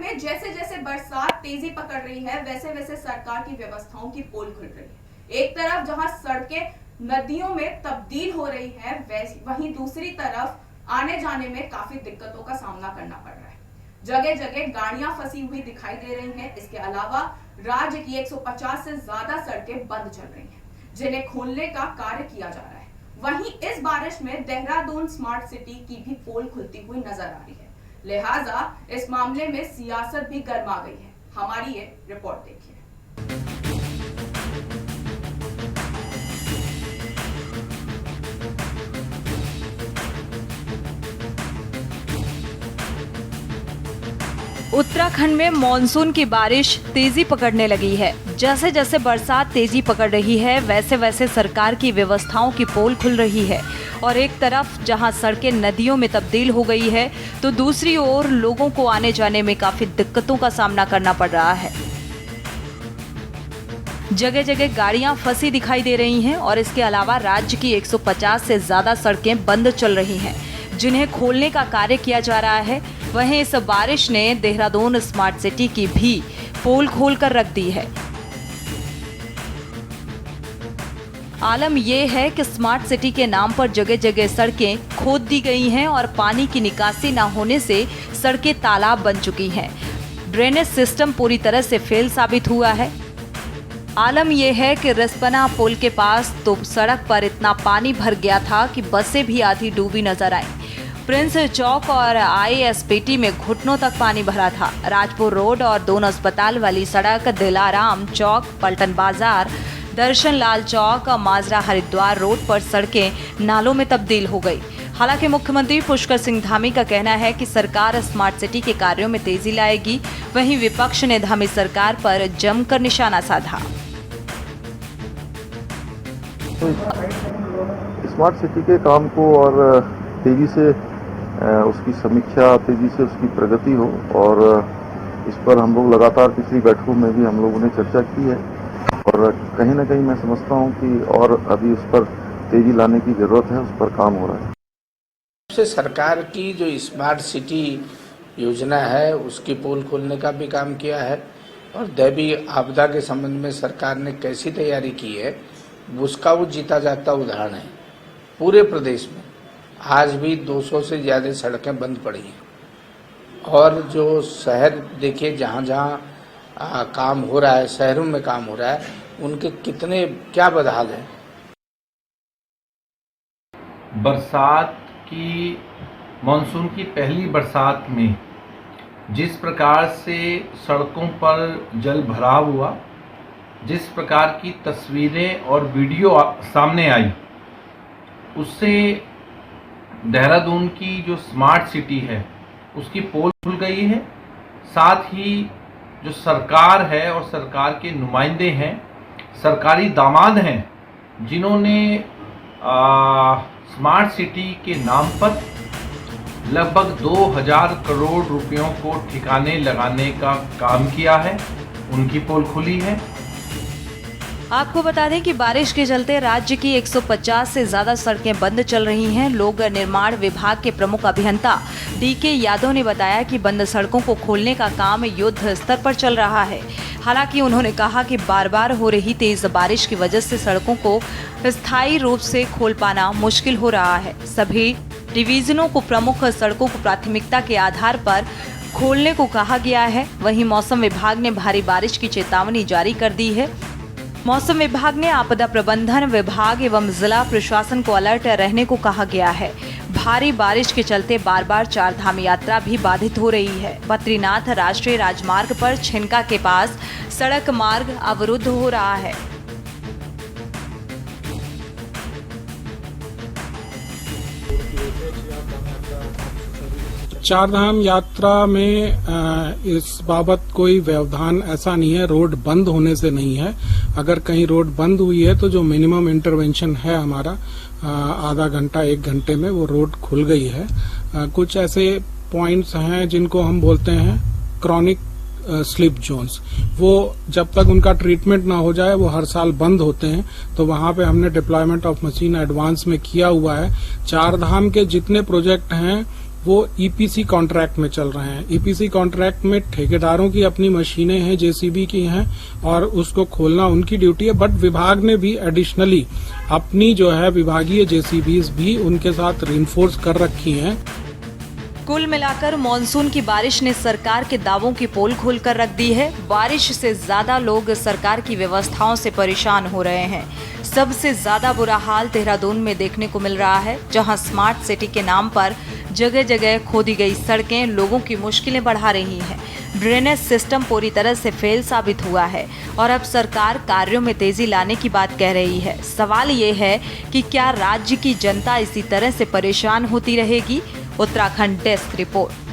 में जैसे जैसे बरसात तेजी पकड़ रही है वैसे वैसे सरकार की व्यवस्थाओं की पोल खुल रही है। एक तरफ जहां सड़कें नदियों में तब्दील हो रही है, वहीं दूसरी तरफ आने जाने में काफी दिक्कतों का सामना करना पड़ रहा है। जगह जगह गाड़ियां फंसी हुई दिखाई दे रही हैं। इसके अलावा राज्य की 150 से ज्यादा सड़कें बंद चल रही हैं, जिन्हें खोलने का कार्य किया जा रहा है। वहीं इस बारिश में देहरादून स्मार्ट सिटी की भी पोल खुलती हुई नजर आ रही है। लिहाजा इस मामले में सियासत भी गर्मा गई है। हमारी ये रिपोर्ट देखिए। उत्तराखंड में मॉनसून की बारिश तेजी पकड़ने लगी है। जैसे जैसे बरसात तेजी पकड़ रही है वैसे वैसे सरकार की व्यवस्थाओं की पोल खुल रही है और एक तरफ जहां सड़कें नदियों में तब्दील हो गई है तो दूसरी ओर लोगों को आने जाने में काफी दिक्कतों का सामना करना पड़ रहा है। जगह जगह गाड़ियां फंसी दिखाई दे रही हैं और इसके अलावा राज्य की 150 से ज्यादा सड़कें बंद चल रही हैं, जिन्हें खोलने का कार्य किया जा रहा है। वहीं इस बारिश ने देहरादून स्मार्ट सिटी की भी पोल खोलकर रख दी है। आलम यह है कि स्मार्ट सिटी के नाम पर जगह जगह सड़कें खोद दी गई हैं और पानी की निकासी न होने से सड़कें तालाब बन चुकी हैं। ड्रेनेज सिस्टम पूरी तरह से फेल साबित हुआ है। आलम यह है कि रिस्पना पुल के पास तो सड़क पर इतना पानी भर गया था कि बसें भी आधी डूबी नजर आई। प्रिंस चौक और ISPT में घुटनों तक पानी भरा था। राजपुर रोड और दोनों अस्पताल वाली सड़क दिलाराम चौक, पलटन बाजार, दर्शन लाल चौक और माजरा हरिद्वार रोड पर सड़कें नालों में तब्दील हो गई। हालांकि मुख्यमंत्री पुष्कर सिंह धामी का कहना है कि सरकार स्मार्ट सिटी के कार्यों में तेजी लाएगी। वहीं विपक्ष ने धामी सरकार पर जमकर निशाना साधा। स्मार्ट सिटी के काम को और तेजी से उसकी समीक्षा, तेजी से उसकी प्रगति हो और इस पर हम लोग लगातार पिछली बैठकों में भी हम लोगों ने चर्चा की है और कहीं ना कहीं मैं समझता हूं कि और अभी उस पर तेजी लाने की जरूरत है, उस पर काम हो रहा है। सरकार की जो स्मार्ट सिटी योजना है उसकी पोल खोलने का भी काम किया है और दैवीय आपदा के संबंध में सरकार ने कैसी तैयारी की है उसका वो जीता जागता उदाहरण है। पूरे प्रदेश में आज भी 200 से ज़्यादा सड़कें बंद पड़ी हैं और जो शहर देखिए जहाँ जहाँ काम हो रहा है, शहरों में काम हो रहा है, उनके कितने क्या बदहाल है। बरसात की, मानसून की पहली बरसात में जिस प्रकार से सड़कों पर जल भराव हुआ, जिस प्रकार की तस्वीरें और वीडियो सामने आई, उससे देहरादून की जो स्मार्ट सिटी है उसकी पोल खुल गई है। साथ ही जो सरकार है और सरकार के नुमाइंदे हैं, सरकारी दामाद हैं, जिन्होंने स्मार्ट सिटी के नाम पर लगभग 2000 करोड़ रुपयों को ठिकाने लगाने का काम किया है, उनकी पोल खुली है। आपको बता दें कि बारिश के चलते राज्य की 150 से ज्यादा सड़कें बंद चल रही हैं। लोक निर्माण विभाग के प्रमुख अभियंता DK यादव ने बताया कि बंद सड़कों को खोलने का काम युद्ध स्तर पर चल रहा है। हालांकि उन्होंने कहा कि बार बार हो रही तेज बारिश की वजह से सड़कों को स्थायी रूप से खोल पाना मुश्किल हो रहा है। सभी डिवीजनों को प्रमुख सड़कों को प्राथमिकता के आधार पर खोलने को कहा गया है। वहीं मौसम विभाग ने भारी बारिश की चेतावनी जारी कर दी है। मौसम विभाग ने आपदा प्रबंधन विभाग एवं जिला प्रशासन को अलर्ट रहने को कहा गया है। भारी बारिश के चलते बार बार चार धाम यात्रा भी बाधित हो रही है। बद्रीनाथ राष्ट्रीय राजमार्ग पर छिनका के पास सड़क मार्ग अवरुद्ध हो रहा है। चार धाम यात्रा में इस बाबत कोई व्यवधान ऐसा नहीं है, रोड बंद होने से नहीं है। अगर कहीं रोड बंद हुई है तो जो मिनिमम इंटरवेंशन है हमारा आधा घंटा 1 घंटे में, वो रोड खुल गई है। कुछ ऐसे पॉइंट्स हैं जिनको हम बोलते हैं क्रॉनिक स्लिप जोन्स, वो जब तक उनका ट्रीटमेंट ना हो जाए वो हर साल बंद होते हैं। तो वहां पे हमने डिप्लॉयमेंट ऑफ मशीन एडवांस में किया हुआ है। चार धाम के जितने प्रोजेक्ट हैं वो ईपीसी कॉन्ट्रैक्ट में चल रहे हैं। ईपीसी कॉन्ट्रैक्ट में ठेकेदारों की अपनी मशीनें हैं, जेसीबी की हैं, और उसको खोलना उनकी ड्यूटी है, बट विभाग ने भी एडिशनली अपनी जो है विभागीय जेसीबीज भी उनके साथ रिइंफोर्स कर रखी हैं। कुल मिलाकर मॉनसून की बारिश ने सरकार के दावों की पोल खोलकर रख दी है। बारिश से ज्यादा लोग सरकार की व्यवस्थाओं से परेशान हो रहे हैं। सबसे ज्यादा बुरा हाल देहरादून में देखने को मिल रहा है, जहां स्मार्ट सिटी के नाम पर जगह जगह खोदी गई सड़कें लोगों की मुश्किलें बढ़ा रही हैं। ड्रेनेज सिस्टम पूरी तरह से फेल साबित हुआ है और अब सरकार कार्यों में तेजी लाने की बात कह रही है। सवाल ये है कि क्या राज्य की जनता इसी तरह से परेशान होती रहेगी? Uttarakhand desk report.